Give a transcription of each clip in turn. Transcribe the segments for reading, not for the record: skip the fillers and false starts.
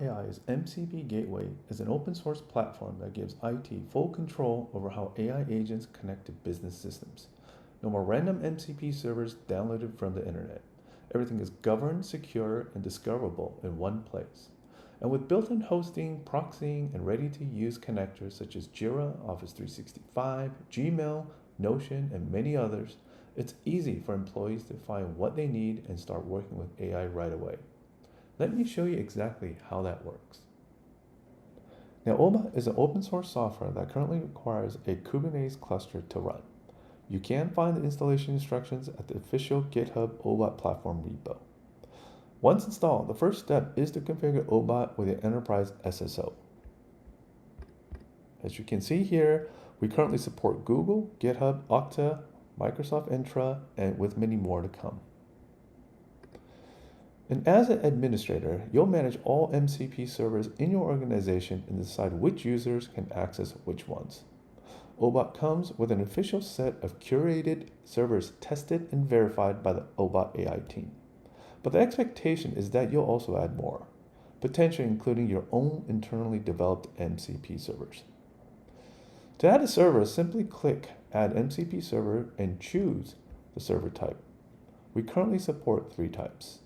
Obot AI's MCP Gateway is an open source platform that gives IT full control over how AI agents connect to business systems. No more random MCP servers downloaded from the internet. Everything is governed, secure, and discoverable in one place. And with built-in hosting, proxying, and ready-to-use connectors such as Jira, Office 365, Gmail, Notion, and many others, it's easy for employees to find what they need and start working with AI right away. Let me show you exactly how that works. Now, Obot is an open source software that currently requires a Kubernetes cluster to run. You can find the installation instructions at the official GitHub Obot platform repo. Once installed, the first step is to configure Obot with an enterprise SSO. As you can see here, we currently support Google, GitHub, Okta, Microsoft Entra, and with many more to come. And as an administrator, you'll manage all MCP servers in your organization and decide which users can access which ones. Obot comes with an official set of curated servers tested and verified by the Obot AI team. But the expectation is that you'll also add more, potentially including your own internally developed MCP servers. To add a server, simply click Add MCP Server and choose the server type. We currently support 3 types.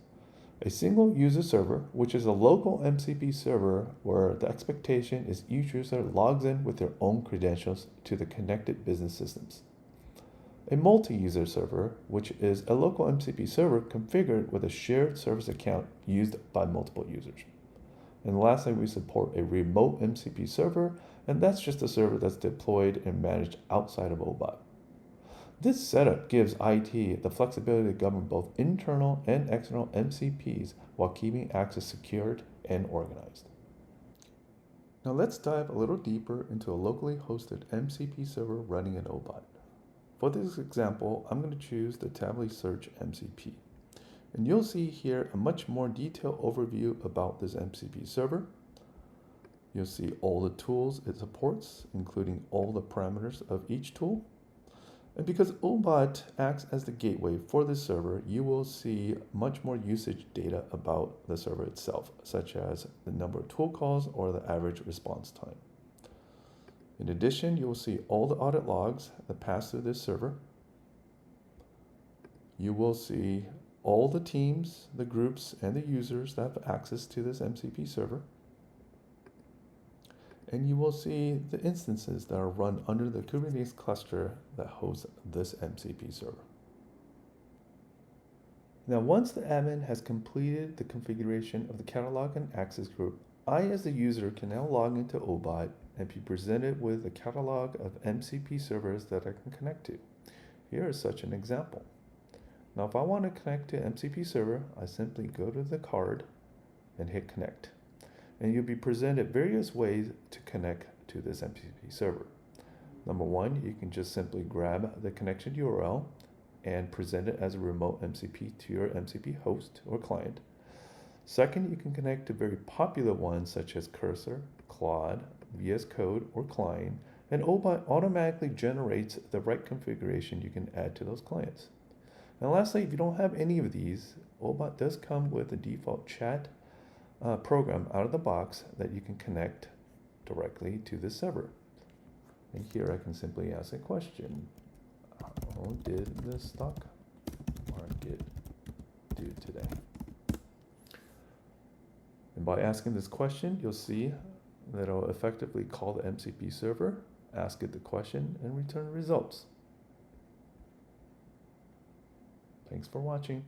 A single user server, which is a local MCP server where the expectation is each user logs in with their own credentials to the connected business systems. A multi-user server, which is a local MCP server configured with a shared service account used by multiple users. And lastly, we support a remote MCP server, and that's just a server that's deployed and managed outside of Obot. This setup gives IT the flexibility to govern both internal and external MCPs while keeping access secured and organized. Now let's dive a little deeper into a locally hosted MCP server running in Obot. For this example, I'm going to choose the Tably Search MCP. And you'll see here a much more detailed overview about this MCP server. You'll see all the tools it supports, including all the parameters of each tool. And because Obot acts as the gateway for this server, you will see much more usage data about the server itself, such as the number of tool calls or the average response time. In addition, you will see all the audit logs that pass through this server. You will see all the teams, the groups, and the users that have access to this MCP server. And you will see the instances that are run under the Kubernetes cluster that hosts this MCP server. Now, once the admin has completed the configuration of the catalog and access group, I, as the user, can now log into Obot and be presented with a catalog of MCP servers that I can connect to. Here is such an example. Now, if I want to connect to MCP server, I simply go to the card and hit connect. And you'll be presented various ways to connect to this MCP server. Number one, you can just simply grab the connection URL and present it as a remote MCP to your MCP host or client. Second, you can connect to very popular ones such as Cursor, Claude, VS Code, or Client, and Obot automatically generates the right configuration you can add to those clients. And lastly, if you don't have any of these, Obot does come with a default chat program out of the box that you can connect directly to the server. And here I can simply ask a question. How did the stock market do today? And by asking this question, you'll see that it'll effectively call the MCP server, ask it the question, and return results. Thanks for watching.